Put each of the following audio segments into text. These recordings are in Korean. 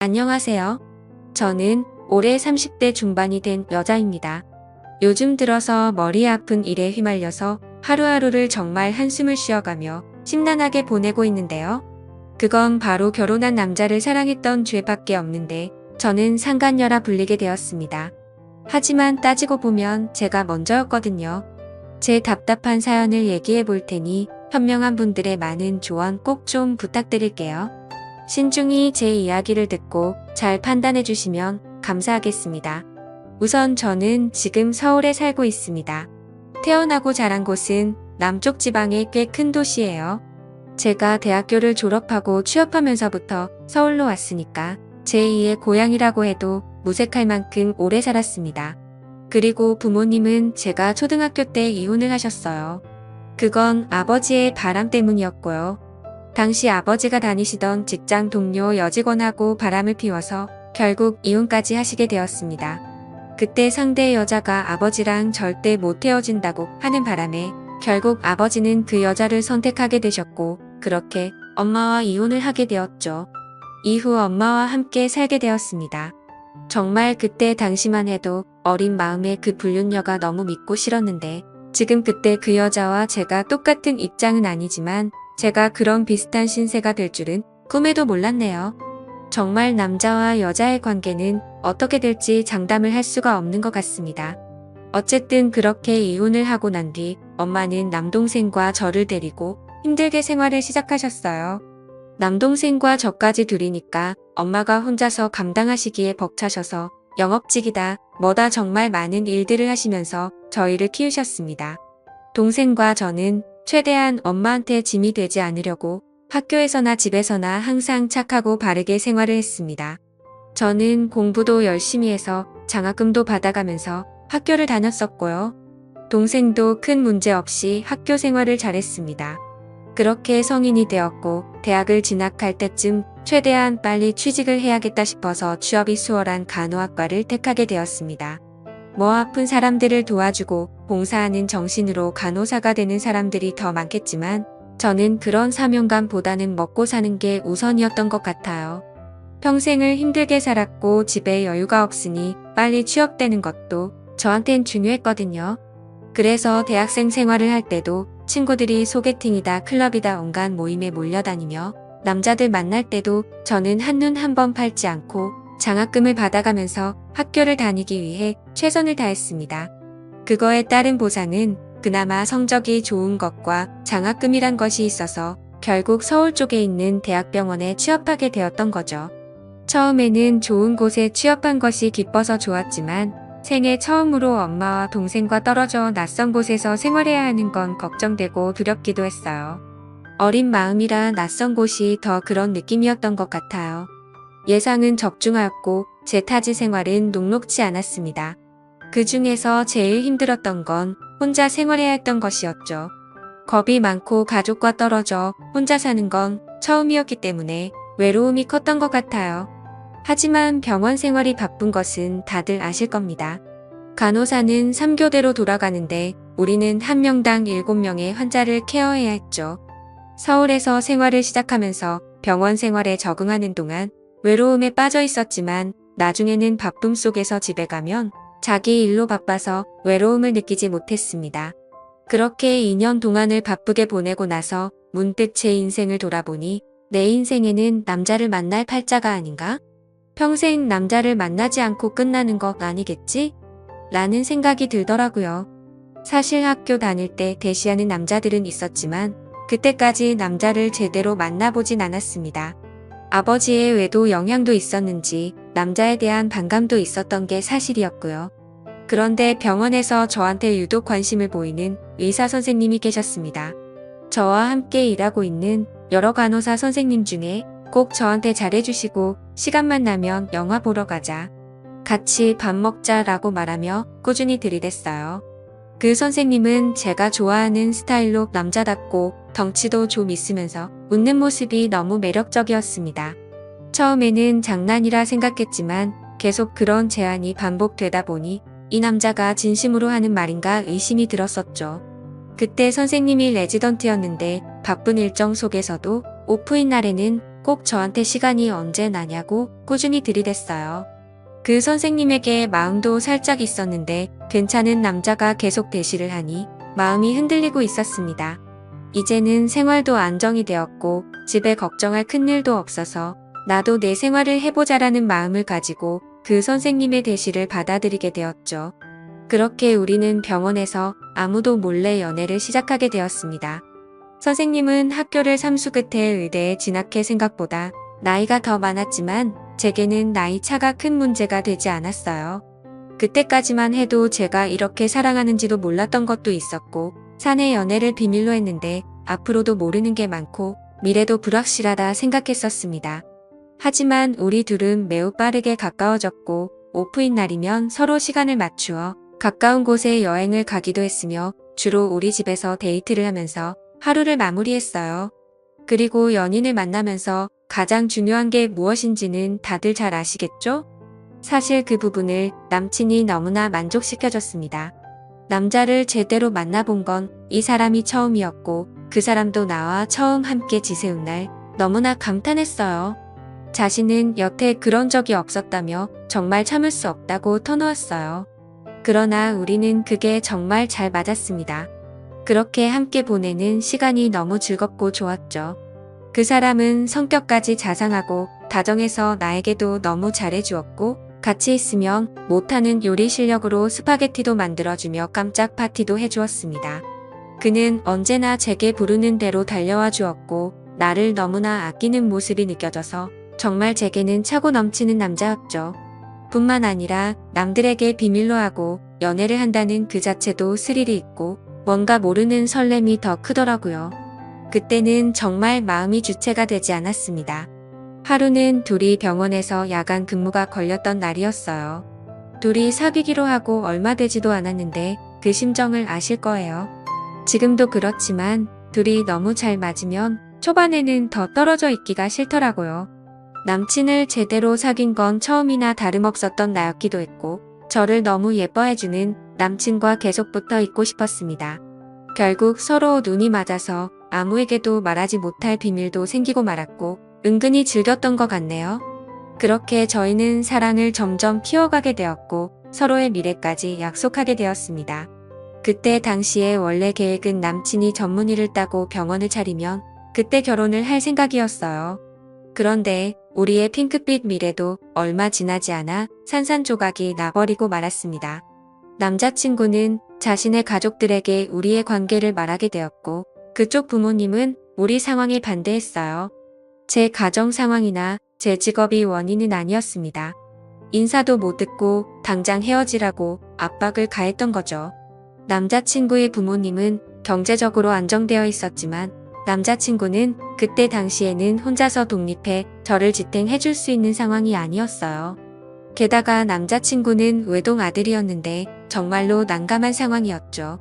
안녕하세요. 저는 올해 30대 중반이 된 여자입니다. 요즘 들어서 머리 아픈 일에 휘말려서 하루하루를 정말 한숨을 쉬어가며 심란하게 보내고 있는데요. 그건 바로 결혼한 남자를 사랑했던 죄밖에 없는데 저는 상간녀라 불리게 되었습니다. 하지만 따지고 보면 제가 먼저였거든요. 제 답답한 사연을 얘기해 볼 테니 현명한 분들의 많은 조언 꼭 좀 부탁드릴게요. 신중히 제 이야기를 듣고 잘 판단해 주시면 감사하겠습니다. 우선 저는 지금 서울에 살고 있습니다. 태어나고 자란 곳은 남쪽 지방의 꽤 큰 도시예요. 제가 대학교를 졸업하고 취업하면서부터 서울로 왔으니까 제2의 고향이라고 해도 무색할 만큼 오래 살았습니다. 그리고 부모님은 제가 초등학교 때 이혼을 하셨어요. 그건 아버지의 바람 때문이었고요. 당시 아버지가 다니시던 직장 동료 여직원하고 바람을 피워서 결국 이혼까지 하시게 되었습니다. 그때 상대 여자가 아버지랑 절대 못 헤어진다고 하는 바람에 결국 아버지는 그 여자를 선택하게 되셨고 그렇게 엄마와 이혼을 하게 되었죠. 이후 엄마와 함께 살게 되었습니다. 정말 그때 당시만 해도 어린 마음에 그 불륜녀가 너무 믿고 싫었는데 지금 그때 그 여자와 제가 똑같은 입장은 아니지만 제가 그런 비슷한 신세가 될 줄은 꿈에도 몰랐네요. 정말 남자와 여자의 관계는 어떻게 될지 장담을 할 수가 없는 것 같습니다. 어쨌든 그렇게 이혼을 하고 난 뒤 엄마는 남동생과 저를 데리고 힘들게 생활을 시작하셨어요. 남동생과 저까지 둘이니까 엄마가 혼자서 감당하시기에 벅차셔서 영업직이다 뭐다 정말 많은 일들을 하시면서 저희를 키우셨습니다. 동생과 저는 최대한 엄마한테 짐이 되지 않으려고 학교에서나 집에서나 항상 착하고 바르게 생활을 했습니다. 저는 공부도 열심히 해서 장학금도 받아가면서 학교를 다녔었고요. 동생도 큰 문제 없이 학교 생활을 잘했습니다. 그렇게 성인이 되었고 대학을 진학할 때쯤 최대한 빨리 취직을 해야겠다 싶어서 취업이 수월한 간호학과를 택하게 되었습니다. 뭐 아픈 사람들을 도와주고 봉사하는 정신으로 간호사가 되는 사람들이 더 많겠지만 저는 그런 사명감보다는 먹고 사는 게 우선이었던 것 같아요. 평생을 힘들게 살았고 집에 여유가 없으니 빨리 취업되는 것도 저한텐 중요했거든요. 그래서 대학생 생활을 할 때도 친구들이 소개팅이다 클럽이다 온갖 모임에 몰려다니며 남자들 만날 때도 저는 한눈 한 번 팔지 않고 장학금을 받아가면서 학교를 다니기 위해 최선을 다했습니다. 그거에 따른 보상은 그나마 성적이 좋은 것과 장학금이란 것이 있어서 결국 서울 쪽에 있는 대학병원에 취업하게 되었던 거죠. 처음에는 좋은 곳에 취업한 것이 기뻐서 좋았지만 생애 처음으로 엄마와 동생과 떨어져 낯선 곳에서 생활해야 하는 건 걱정되고 두렵기도 했어요. 어린 마음이라 낯선 곳이 더 그런 느낌이었던 것 같아요. 예상은 적중하였고 제 타지 생활은 녹록지 않았습니다. 그 중에서 제일 힘들었던 건 혼자 생활해야 했던 것이었죠. 겁이 많고 가족과 떨어져 혼자 사는 건 처음이었기 때문에 외로움이 컸던 것 같아요. 하지만 병원 생활이 바쁜 것은 다들 아실 겁니다. 간호사는 3교대로 돌아가는데 우리는 한 명당 7명의 환자를 케어해야 했죠. 서울에서 생활을 시작하면서 병원 생활에 적응하는 동안 외로움에 빠져 있었지만 나중에는 바쁨 속에서 집에 가면 자기 일로 바빠서 외로움을 느끼지 못했습니다. 그렇게 2년 동안을 바쁘게 보내고 나서 문득 제 인생을 돌아보니 내 인생에는 남자를 만날 팔자가 아닌가? 평생 남자를 만나지 않고 끝나는 것 아니겠지? 라는 생각이 들더라고요. 사실 학교 다닐 때 대시하는 남자들은 있었지만 그때까지 남자를 제대로 만나보진 않았습니다. 아버지의 외도 영향도 있었는지 남자에 대한 반감도 있었던 게 사실이었고요. 그런데 병원에서 저한테 유독 관심을 보이는 의사 선생님이 계셨습니다. 저와 함께 일하고 있는 여러 간호사 선생님 중에 꼭 저한테 잘해주시고 시간만 나면 영화 보러 가자, 같이 밥 먹자라고 말하며 꾸준히 들이댔어요. 그 선생님은 제가 좋아하는 스타일로 남자답고 덩치도 좀 있으면서 웃는 모습이 너무 매력적이었습니다. 처음에는 장난이라 생각했지만 계속 그런 제안이 반복되다 보니 이 남자가 진심으로 하는 말인가 의심이 들었었죠. 그때 선생님이 레지던트였는데 바쁜 일정 속에서도 오프인 날에는 꼭 저한테 시간이 언제 나냐고 꾸준히 들이댔어요. 그 선생님에게 마음도 살짝 있었는데 괜찮은 남자가 계속 대시를 하니 마음이 흔들리고 있었습니다. 이제는 생활도 안정이 되었고 집에 걱정할 큰일도 없어서 나도 내 생활을 해보자라는 마음을 가지고 그 선생님의 대시를 받아들이게 되었죠. 그렇게 우리는 병원에서 아무도 몰래 연애를 시작하게 되었습니다. 선생님은 학교를 삼수 끝에 의대에 진학해 생각보다 나이가 더 많았지만 제게는 나이 차가 큰 문제가 되지 않았어요. 그때까지만 해도 제가 이렇게 사랑하는지도 몰랐던 것도 있었고 사내 연애를 비밀로 했는데 앞으로도 모르는 게 많고 미래도 불확실하다 생각했었습니다. 하지만 우리 둘은 매우 빠르게 가까워졌고 오프인 날이면 서로 시간을 맞추어 가까운 곳에 여행을 가기도 했으며 주로 우리 집에서 데이트를 하면서 하루를 마무리했어요. 그리고 연인을 만나면서 가장 중요한 게 무엇인지는 다들 잘 아시겠죠? 사실 그 부분을 남친이 너무나 만족시켜줬습니다. 남자를 제대로 만나본 건 이 사람이 처음이었고 그 사람도 나와 처음 함께 지새운 날 너무나 감탄했어요. 자신은 여태 그런 적이 없었다며 정말 참을 수 없다고 터놓았어요. 그러나 우리는 그게 정말 잘 맞았습니다. 그렇게 함께 보내는 시간이 너무 즐겁고 좋았죠. 그 사람은 성격까지 자상하고 다정해서 나에게도 너무 잘해주었고 같이 있으면 못하는 요리 실력으로 스파게티도 만들어주며 깜짝 파티도 해주었습니다. 그는 언제나 제게 부르는 대로 달려와 주었고 나를 너무나 아끼는 모습이 느껴져서 정말 제게는 차고 넘치는 남자였죠. 뿐만 아니라 남들에게 비밀로 하고 연애를 한다는 그 자체도 스릴이 있고 뭔가 모르는 설렘이 더 크더라고요. 그때는 정말 마음이 주체가 되지 않았습니다. 하루는 둘이 병원에서 야간 근무가 걸렸던 날이었어요. 둘이 사귀기로 하고 얼마 되지도 않았는데 그 심정을 아실 거예요. 지금도 그렇지만 둘이 너무 잘 맞으면 초반에는 더 떨어져 있기가 싫더라고요. 남친을 제대로 사귄 건 처음이나 다름없었던 나였기도 했고 저를 너무 예뻐해주는 남친과 계속 붙어 있고 싶었습니다. 결국 서로 눈이 맞아서 아무에게도 말하지 못할 비밀도 생기고 말았고 은근히 즐겼던 것 같네요. 그렇게 저희는 사랑을 점점 키워가게 되었고 서로의 미래까지 약속하게 되었습니다. 그때 당시에 원래 계획은 남친이 전문의를 따고 병원을 차리면 그때 결혼을 할 생각이었어요. 그런데 우리의 핑크빛 미래도 얼마 지나지 않아 산산조각이 나버리고 말았습니다. 남자친구는 자신의 가족들에게 우리의 관계를 말하게 되었고 그쪽 부모님은 우리 상황에 반대했어요. 제 가정 상황이나 제 직업이 원인은 아니었습니다. 인사도 못 듣고 당장 헤어지라고 압박을 가했던 거죠. 남자친구의 부모님은 경제적으로 안정되어 있었지만 남자친구는 그때 당시에는 혼자서 독립해 저를 지탱해 줄 수 있는 상황이 아니었어요. 게다가 남자친구는 외동 아들이었는데 정말로 난감한 상황이었죠.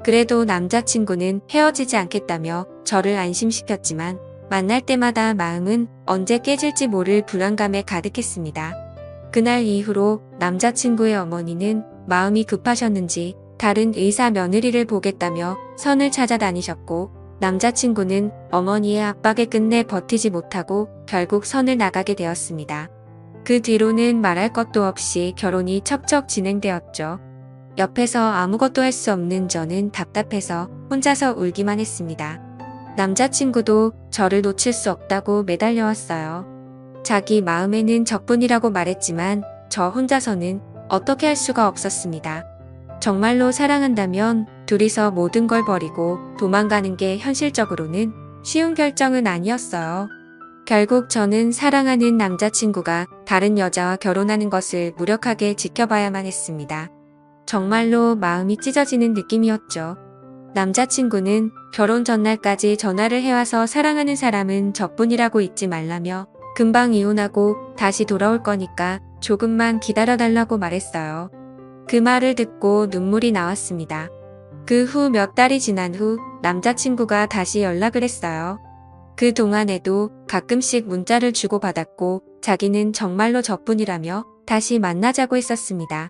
그래도 남자친구는 헤어지지 않겠다며 저를 안심시켰지만 만날 때마다 마음은 언제 깨질지 모를 불안감에 가득했습니다. 그날 이후로 남자친구의 어머니는 마음이 급하셨는지 다른 의사 며느리를 보겠다며 선을 찾아다니셨고 남자친구는 어머니의 압박에 끝내 버티지 못하고 결국 선을 나가게 되었습니다. 그 뒤로는 말할 것도 없이 결혼이 척척 진행되었죠. 옆에서 아무것도 할 수 없는 저는 답답해서 혼자서 울기만 했습니다. 남자친구도 저를 놓칠 수 없다고 매달려왔어요. 자기 마음에는 저뿐이라고 말했지만 저 혼자서는 어떻게 할 수가 없었습니다. 정말로 사랑한다면 둘이서 모든 걸 버리고 도망가는 게 현실적으로는 쉬운 결정은 아니었어요. 결국 저는 사랑하는 남자친구가 다른 여자와 결혼하는 것을 무력하게 지켜봐야만 했습니다. 정말로 마음이 찢어지는 느낌이었죠. 남자친구는 결혼 전날까지 전화를 해와서 사랑하는 사람은 저뿐이라고 잊지 말라며 금방 이혼하고 다시 돌아올 거니까 조금만 기다려달라고 말했어요. 그 말을 듣고 눈물이 나왔습니다. 그 후 몇 달이 지난 후 남자친구가 다시 연락을 했어요. 그 동안에도 가끔씩 문자를 주고받았고 자기는 정말로 저뿐이라며 다시 만나자고 했었습니다.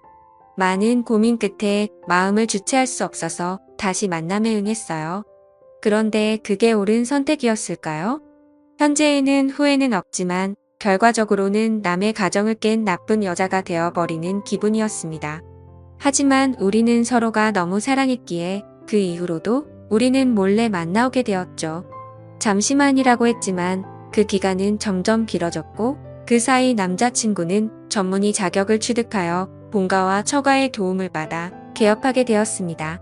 많은 고민 끝에 마음을 주체할 수 없어서 다시 만남에 응했어요. 그런데 그게 옳은 선택이었을까요? 현재에는 후회는 없지만 결과적으로는 남의 가정을 깬 나쁜 여자가 되어버리는 기분이었습니다. 하지만 우리는 서로가 너무 사랑했기에 그 이후로도 우리는 몰래 만나오게 되었죠. 잠시만이라고 했지만 그 기간은 점점 길어졌고 그 사이 남자친구는 전문의 자격을 취득하여 본가와 처가의 도움을 받아 개업하게 되었습니다.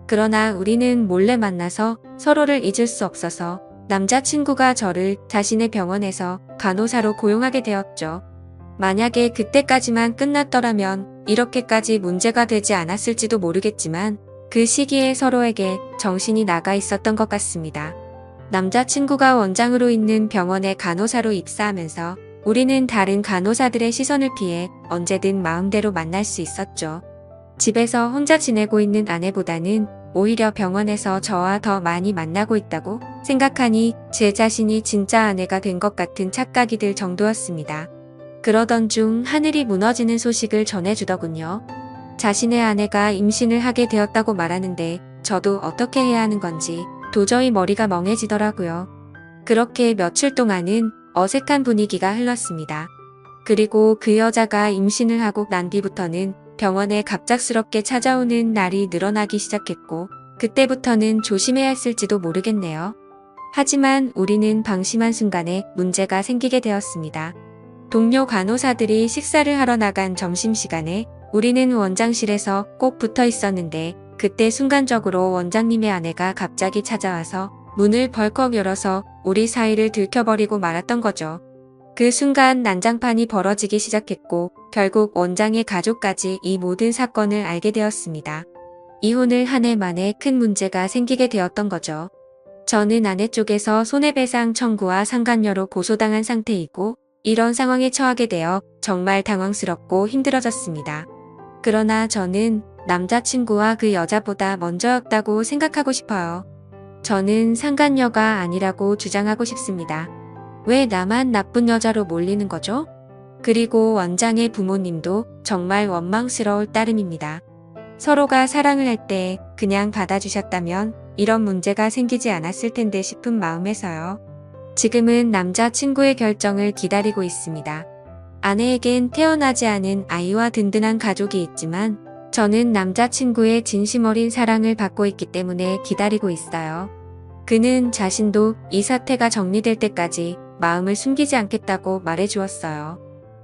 그러나 우리는 몰래 만나서 서로를 잊을 수 없어서 남자친구가 저를 자신의 병원에서 간호사로 고용하게 되었죠. 만약에 그때까지만 끝났더라면 이렇게까지 문제가 되지 않았을지도 모르겠지만 그 시기에 서로에게 정신이 나가 있었던 것 같습니다. 남자친구가 원장으로 있는 병원에 간호사로 입사하면서 우리는 다른 간호사들의 시선을 피해 언제든 마음대로 만날 수 있었죠. 집에서 혼자 지내고 있는 아내보다는 오히려 병원에서 저와 더 많이 만나고 있다고 생각하니 제 자신이 진짜 아내가 된 것 같은 착각이 들 정도였습니다. 그러던 중 하늘이 무너지는 소식을 전해주더군요. 자신의 아내가 임신을 하게 되었다고 말하는데 저도 어떻게 해야 하는 건지 도저히 머리가 멍해지더라고요. 그렇게 며칠 동안은 어색한 분위기가 흘렀습니다. 그리고 그 여자가 임신을 하고 난 뒤부터는 병원에 갑작스럽게 찾아오는 날이 늘어나기 시작했고 그때부터는 조심해야 했을지도 모르겠네요. 하지만 우리는 방심한 순간에 문제가 생기게 되었습니다. 동료 간호사들이 식사를 하러 나간 점심시간에 우리는 원장실에서 꼭 붙어 있었는데 그때 순간적으로 원장님의 아내가 갑자기 찾아와서 문을 벌컥 열어서 우리 사이를 들켜버리고 말았던 거죠. 그 순간 난장판이 벌어지기 시작했고 결국 원장의 가족까지 이 모든 사건을 알게 되었습니다. 이혼을 한 해 만에 큰 문제가 생기게 되었던 거죠. 저는 아내 쪽에서 손해배상 청구와 상간녀로 고소당한 상태이고 이런 상황에 처하게 되어 정말 당황스럽고 힘들어졌습니다. 그러나 저는 남자친구와 그 여자보다 먼저였다고 생각하고 싶어요. 저는 상간녀가 아니라고 주장하고 싶습니다. 왜 나만 나쁜 여자로 몰리는 거죠? 그리고 원장의 부모님도 정말 원망스러울 따름입니다. 서로가 사랑을 할 때 그냥 받아주셨다면 이런 문제가 생기지 않았을 텐데 싶은 마음에서요. 지금은 남자친구의 결정을 기다리고 있습니다. 아내에겐 태어나지 않은 아이와 든든한 가족이 있지만 저는 남자친구의 진심 어린 사랑을 받고 있기 때문에 기다리고 있어요. 그는 자신도 이 사태가 정리될 때까지 마음을 숨기지 않겠다고 말해주었어요.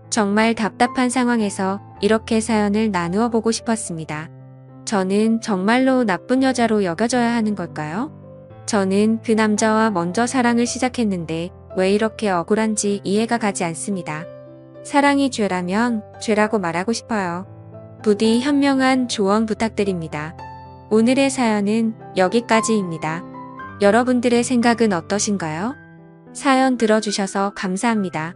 정말 답답한 상황에서 이렇게 사연을 나누어 보고 싶었습니다. 저는 정말로 나쁜 여자로 여겨져야 하는 걸까요? 저는 그 남자와 먼저 사랑을 시작했는데 왜 이렇게 억울한지 이해가 가지 않습니다. 사랑이 죄라면 죄라고 말하고 싶어요. 부디 현명한 조언 부탁드립니다. 오늘의 사연은 여기까지입니다. 여러분들의 생각은 어떠신가요? 사연 들어주셔서 감사합니다.